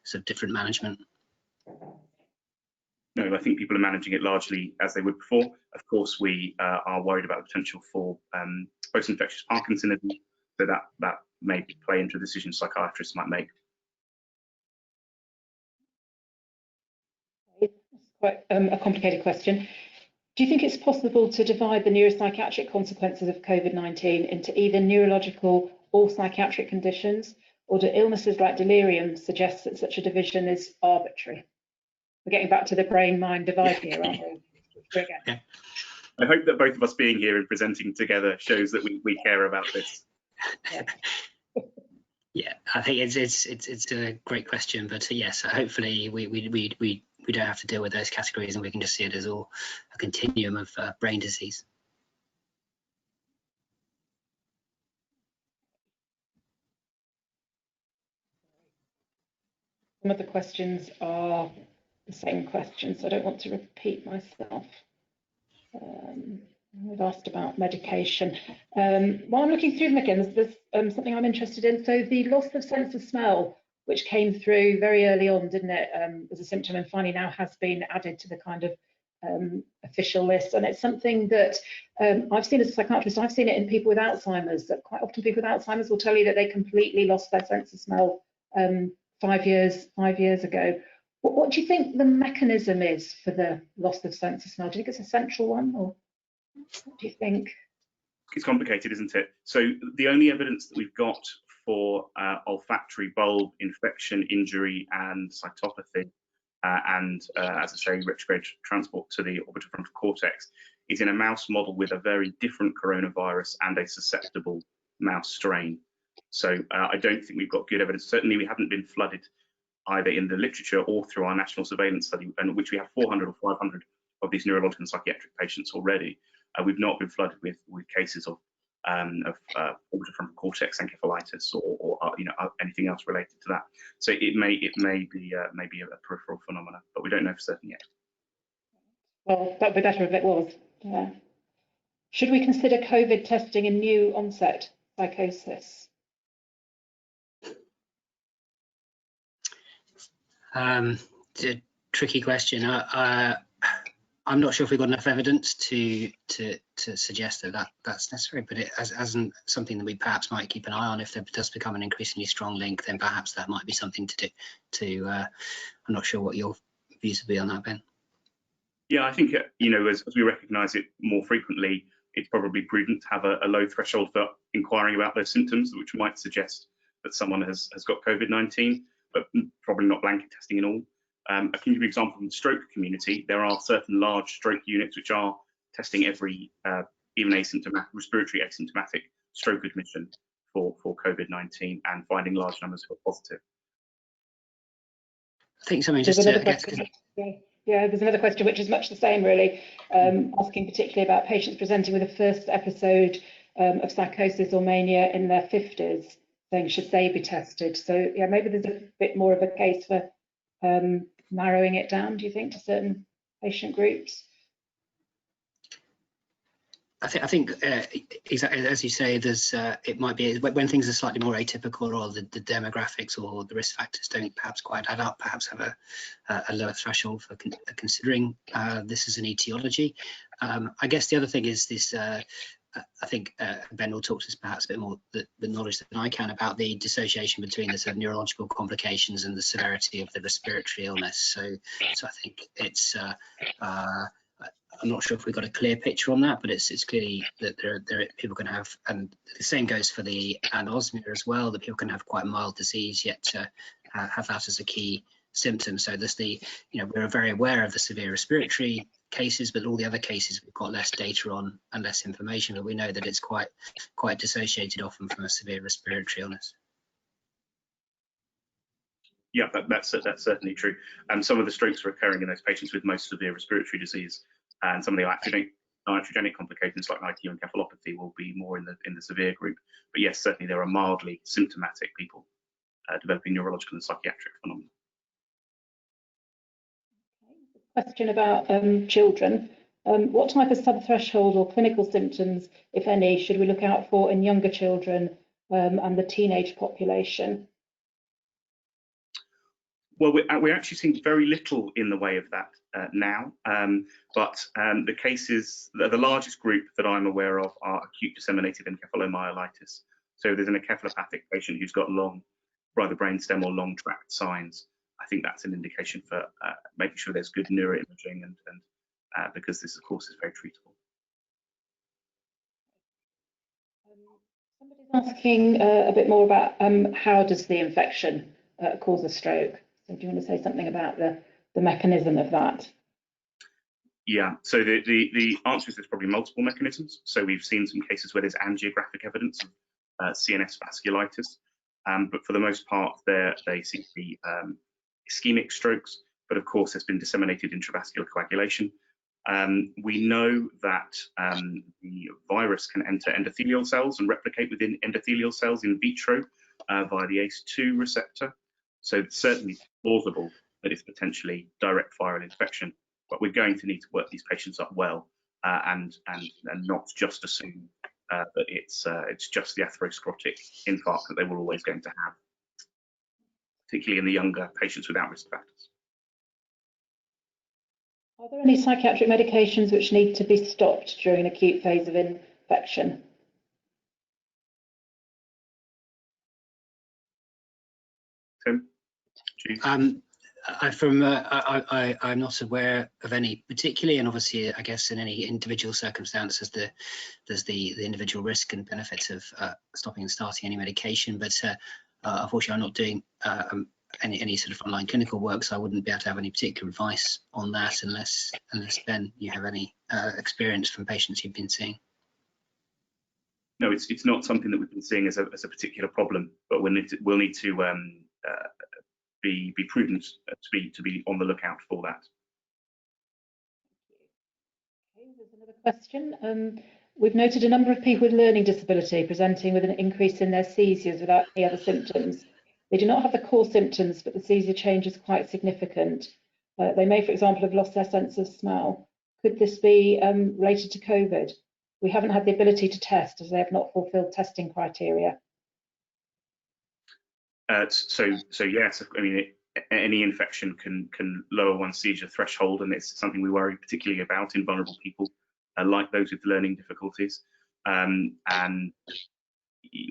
sort of different management. No, I think people are managing it largely as they would before. Of course, we are worried about the potential for post-infectious Parkinsonism, so that may play into a decision psychiatrists might make. That's quite a complicated question. Do you think it's possible to divide the neuropsychiatric consequences of COVID-19 into either neurological or psychiatric conditions, or do illnesses like delirium suggest that such a division is arbitrary? We're getting back to the brain-mind divide here, aren't we? Yeah. I hope that both of us being here and presenting together shows that we care about this. Yeah. Yeah, I think it's a great question, but yes, hopefully we don't have to deal with those categories, and we can just see it as all a continuum of brain disease. Some of the questions are the same questions, so I don't want to repeat myself. We've asked about medication. While I'm looking through them again, there's something I'm interested in. So the loss of sense of smell, which came through very early on, didn't it, as a symptom, and finally now has been added to the kind of official list. And it's something that I've seen as a psychiatrist. I've seen it in people with Alzheimer's, that quite often people with Alzheimer's will tell you that they completely lost their sense of smell 5 years ago. What do you think the mechanism is for the loss of sense of smell? Do you think it's a central one, or what do you think? It's complicated, isn't it? So the only evidence that we've got for olfactory bulb infection, injury, and cytopathy, and as I say, retrograde transport to the orbitofrontal cortex, is in a mouse model with a very different coronavirus and a susceptible mouse strain. So I don't think we've got good evidence. Certainly, we haven't been flooded either in the literature or through our national surveillance study, in which we have 400 or 500 of these neurological and psychiatric patients already. We've not been flooded with cases of orbitofrontal cortex encephalitis or anything else related to that. So it may be a peripheral phenomenon, but we don't know for certain yet. Well, that'd be better if it was. Yeah. Should we consider COVID testing a new onset psychosis? It's a tricky question. I'm not sure if we've got enough evidence to suggest that's necessary, but it hasn't something that we perhaps might keep an eye on. If there does become an increasingly strong link, then perhaps that might be something to do. I'm not sure what your views would be on that, Ben. Yeah, I think as we recognise it more frequently, it's probably prudent to have a low threshold for inquiring about those symptoms, which might suggest that someone has got COVID-19, but probably not blanket testing in all. I can give you an example from the stroke community. There are certain large stroke units which are testing every even asymptomatic, respiratory asymptomatic stroke admission for COVID-19 and finding large numbers who are positive. I think something just to get. Yeah, there's another question which is much the same, really, asking particularly about patients presenting with a first episode of psychosis or mania in their 50s, saying should they be tested? So yeah, maybe there's a bit more of a case for narrowing it down, do you think, to certain patient groups? I think exactly as you say, there's it might be when things are slightly more atypical, or the demographics or the risk factors don't perhaps quite add up, perhaps have a lower threshold for considering this as an etiology. I guess the other thing is this. I think Ben will talk to us perhaps a bit more the knowledge than I can about the dissociation between the sort of neurological complications and the severity of the respiratory illness. So I think it's I'm not sure if we've got a clear picture on that, but it's clearly that there people can have, and the same goes for the anosmia as well, that people can have quite mild disease yet to have that as a key symptom. So there's we're very aware of the severe respiratory cases, but all the other cases we've got less data on and less information, but we know that it's quite dissociated often from a severe respiratory illness. Yeah, that's certainly true. Some of the strokes are occurring in those patients with most severe respiratory disease, and some of the iatrogenic complications like ITU encephalopathy will be more in the severe group. But yes, certainly there are mildly symptomatic people developing neurological and psychiatric phenomena. Question about children. What type of subthreshold or clinical symptoms, if any, should we look out for in younger children and the teenage population? Well, we're actually seeing very little in the way of that now, but the cases, the largest group that I'm aware of are acute disseminated encephalomyelitis. So there's an encephalopathic patient who's got long, either brainstem or long tract signs. I think that's an indication for making sure there's good neuroimaging, and because this, of course, is very treatable. Somebody's asking a bit more about how does the infection cause a stroke? So do you want to say something about the mechanism of that? Yeah, so the answer is there's probably multiple mechanisms. So we've seen some cases where there's angiographic evidence of CNS vasculitis, but for the most part, they seem to be ischemic strokes. But of course, there's been disseminated intravascular coagulation. We know that the virus can enter endothelial cells and replicate within endothelial cells in vitro via the ACE2 receptor. So it's certainly plausible that it's potentially direct viral infection, but we're going to need to work these patients up well and not just assume that it's just the atherosclerotic infarct that they were always going to have, particularly in the younger patients without risk factors. Are there any psychiatric medications which need to be stopped during an acute phase of infection? Tim? I'm not aware of any particularly, and obviously, I guess in any individual circumstances, there's the individual risk and benefits of stopping and starting any medication. But unfortunately, I'm not doing any sort of online clinical work, so I wouldn't be able to have any particular advice on that, unless Ben, you have any experience from patients you've been seeing. No, it's not something that we've been seeing as a particular problem, but we'll need to be prudent to be on the lookout for that. Okay, there's another question. We've noted a number of people with learning disability presenting with an increase in their seizures without any other symptoms. They do not have the core symptoms, but the seizure change is quite significant. They may, for example, have lost their sense of smell. Could this be related to COVID? We haven't had the ability to test as they have not fulfilled testing criteria. So yes, I mean, any infection can lower one's seizure threshold, and it's something we worry particularly about in vulnerable people, like those with learning difficulties. And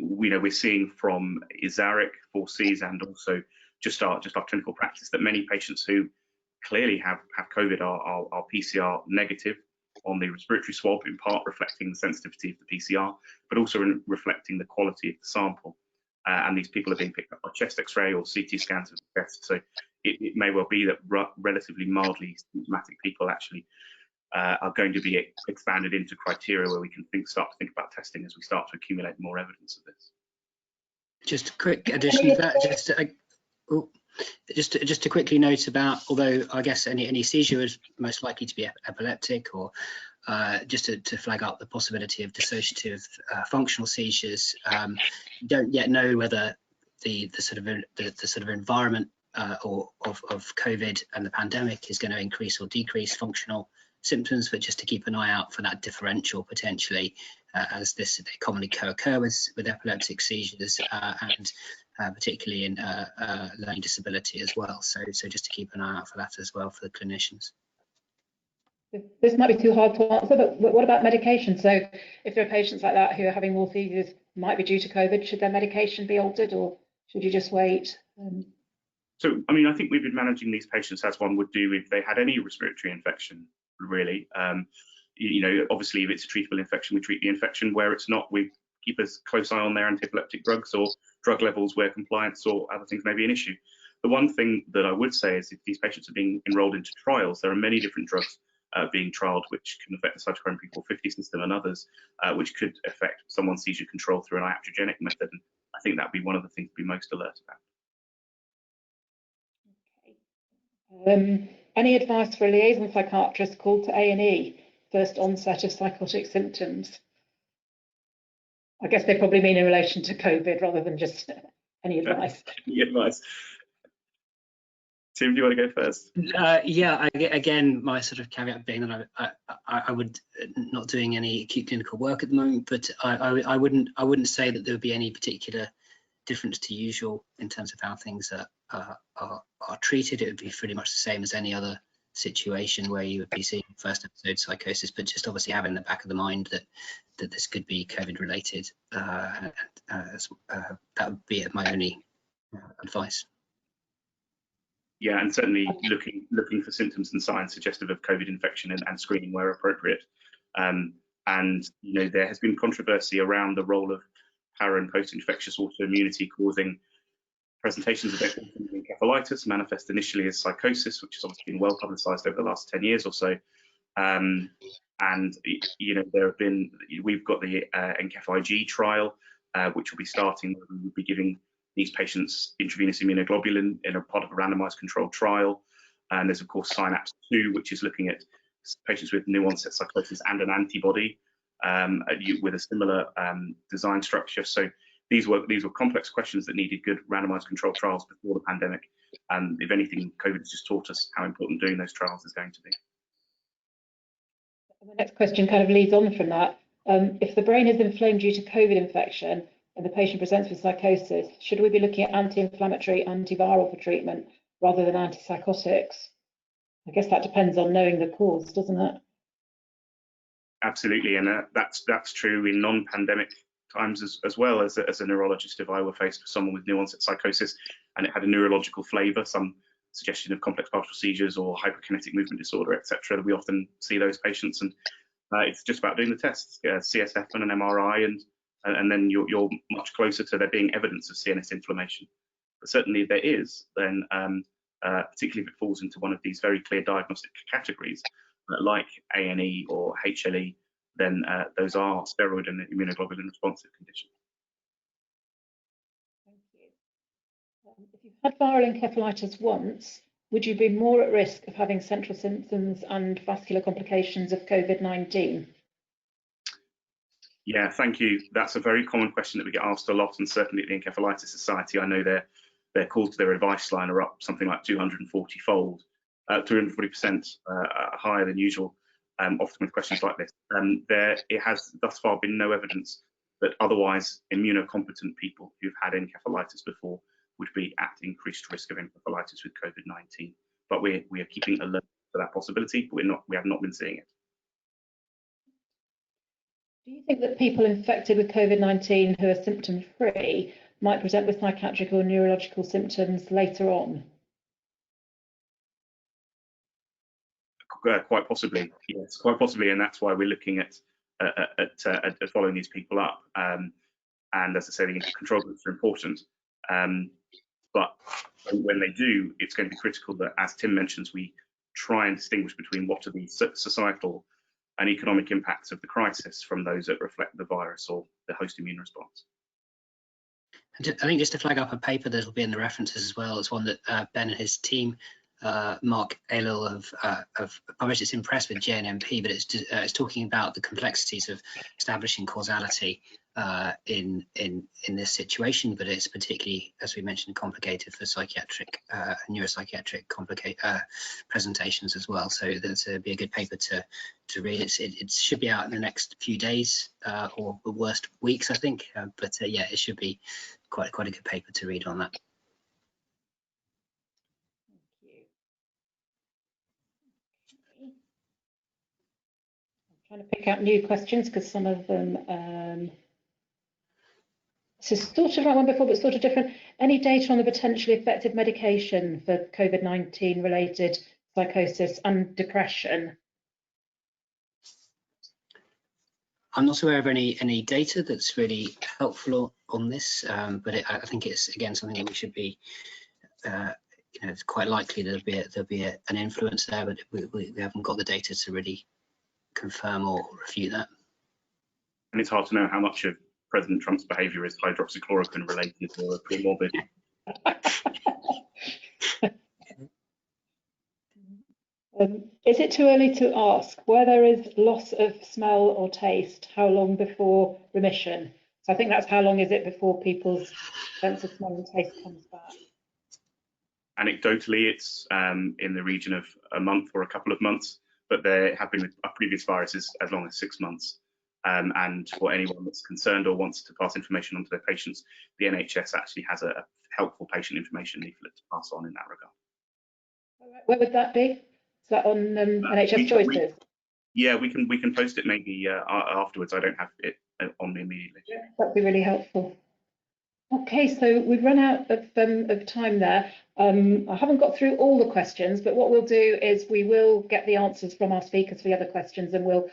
we're seeing from Isaric, 4Cs, and also just our clinical practice that many patients who clearly have COVID are PCR negative on the respiratory swab, in part reflecting the sensitivity of the PCR, but also reflecting the quality of the sample. And these people are being picked up by chest X-ray or CT scans of the chest. So it may well be that relatively mildly symptomatic people actually are going to be expanded into criteria where we can start to think about testing as we start to accumulate more evidence of this. Just a quick addition to that, just to quickly note about, although I guess any seizure is most likely to be epileptic, or just to flag up the possibility of dissociative functional seizures. Don't yet know whether the sort of environment of COVID and the pandemic is going to increase or decrease functional symptoms, but just to keep an eye out for that differential potentially, as they commonly co-occur with epileptic seizures and particularly in learning disability as well. So just to keep an eye out for that as well for the clinicians. This might be too hard to answer, but what about medication? So if there are patients like that who are having more seizures, might be due to COVID, should their medication be altered, or should you just wait? So, I mean, I think we've been managing these patients as one would do if they had any respiratory infection, really. Obviously, if it's a treatable infection, we treat the infection. Where it's not, we keep a close eye on their antiepileptic drugs or drug levels where compliance or other things may be an issue. The one thing that I would say is if these patients are being enrolled into trials, there are many different drugs being trialled which can affect the cytochrome P450 system and others, which could affect someone's seizure control through an iatrogenic method. And I think that'd be one of the things to be most alert about. Okay. Any advice for a liaison psychiatrist called to A&E, first onset of psychotic symptoms? I guess they probably mean in relation to COVID rather than just any advice. Any advice? Tim, do you want to go first? Yeah, again, my sort of caveat being that I would not doing any acute clinical work at the moment, but I wouldn't say that there would be any particular difference to usual in terms of how things are treated. It would be pretty much the same as any other situation where you would be seeing first episode psychosis, but just obviously having in the back of the mind that this could be COVID related. That would be my only advice. Yeah, and certainly looking for symptoms and signs suggestive of COVID infection and screening where appropriate. And there has been controversy around the role of para and post-infectious autoimmunity causing presentations of encephalitis, manifest initially as psychosis, which has obviously been well publicised over the last 10 years or so. And we've got the ENCEPH-IG trial, which will be starting. We will be giving these patients intravenous immunoglobulin in a part of a randomised controlled trial. And there's of course Synapse 2, which is looking at patients with new onset psychosis and an antibody with a similar design structure. So these were complex questions that needed good randomised controlled trials before the pandemic. And if anything, COVID has just taught us how important doing those trials is going to be. The next question kind of leads on from that. If the brain is inflamed due to COVID infection and the patient presents with psychosis, should we be looking at anti-inflammatory, antiviral for treatment rather than antipsychotics? I guess that depends on knowing the cause, doesn't it? Absolutely, and that's true in non-pandemic times as well. As a neurologist, if I were faced with someone with new onset psychosis and it had a neurological flavour, some suggestion of complex partial seizures or hyperkinetic movement disorder, etc., we often see those patients, and it's just about doing the tests, CSF and an MRI, and then you're much closer to there being evidence of CNS inflammation. But certainly if there is, then particularly if it falls into one of these very clear diagnostic categories, like A&E or HLE, then those are steroid and immunoglobulin responsive conditions. Thank you. If you've had viral encephalitis once, would you be more at risk of having central symptoms and vascular complications of COVID-19? Yeah, thank you. That's a very common question that we get asked a lot, and certainly at the Encephalitis Society, I know their calls to their advice line are up something like 240-fold, 240% higher than usual, often with questions like this. It has thus far been no evidence that otherwise immunocompetent people who've had encephalitis before would be at increased risk of encephalitis with COVID-19. But we are keeping alert for that possibility, but we have not been seeing it. Do you think that people infected with COVID-19 who are symptom-free might present with psychiatric or neurological symptoms later on? Quite possibly, yes, quite possibly, and that's why we're looking at following these people up. And as I say, the control groups are important. But when they do, it's going to be critical that, as Tim mentions, we try and distinguish between what are the societal and economic impacts of the crisis from those that reflect the virus or the host immune response. I think just to flag up a paper that will be in the references as well, is one that Ben and his team, Mark Aylell, have published. It's in press with JNMP, but it's talking about the complexities of establishing causality in this situation, but it's particularly, as we mentioned, complicated for psychiatric, neuropsychiatric presentations as well. So that'd be a good paper to read. It should be out in the next few days or the worst weeks, I think. But yeah, it should be quite a good paper to read on that. Trying to pick out new questions because some of them this is sort of like one before but sort of different. Any data on the potentially effective medication for COVID-19 related psychosis and depression? I'm not aware of any data that's really helpful on this, but I think it's again something that we should be it's quite likely there'll be an influence there, but we haven't got the data to really confirm or refute that. And it's hard to know how much of President Trump's behaviour is hydroxychloroquine related or premorbid. Is it too early to ask where there is loss of smell or taste, how long before remission? So I think that's how long is it before people's sense of smell and taste comes back? Anecdotally, it's in the region of a month or a couple of months, but there have been with previous viruses as long as 6 months. And for anyone that's concerned or wants to pass information on to their patients, the NHS actually has a helpful patient information leaflet to pass on in that regard. Where would that be? that on NHS Choices? Yeah, we can post it maybe afterwards. I don't have it on me immediately. Yeah, that'd be really helpful. Okay, so we've run out of time there. I haven't got through all the questions, but what we'll do is we will get the answers from our speakers for the other questions, and we'll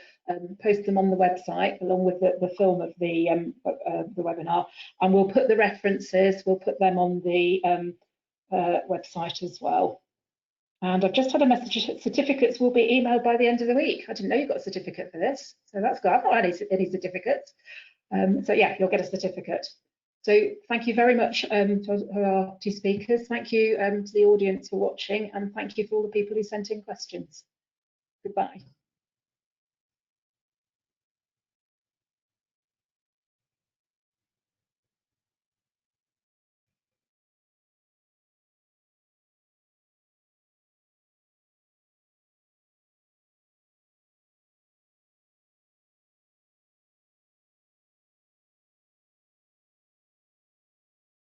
post them on the website along with the film of the webinar, and we'll put the references, we'll put them on the website as well. And I've just had a message that certificates will be emailed by the end of the week. I didn't know you got a certificate for this, so that's good. I've not had any certificates. So yeah, you'll get a certificate. So thank you very much to our two speakers. Thank you to the audience for watching, and thank you for all the people who sent in questions. Goodbye.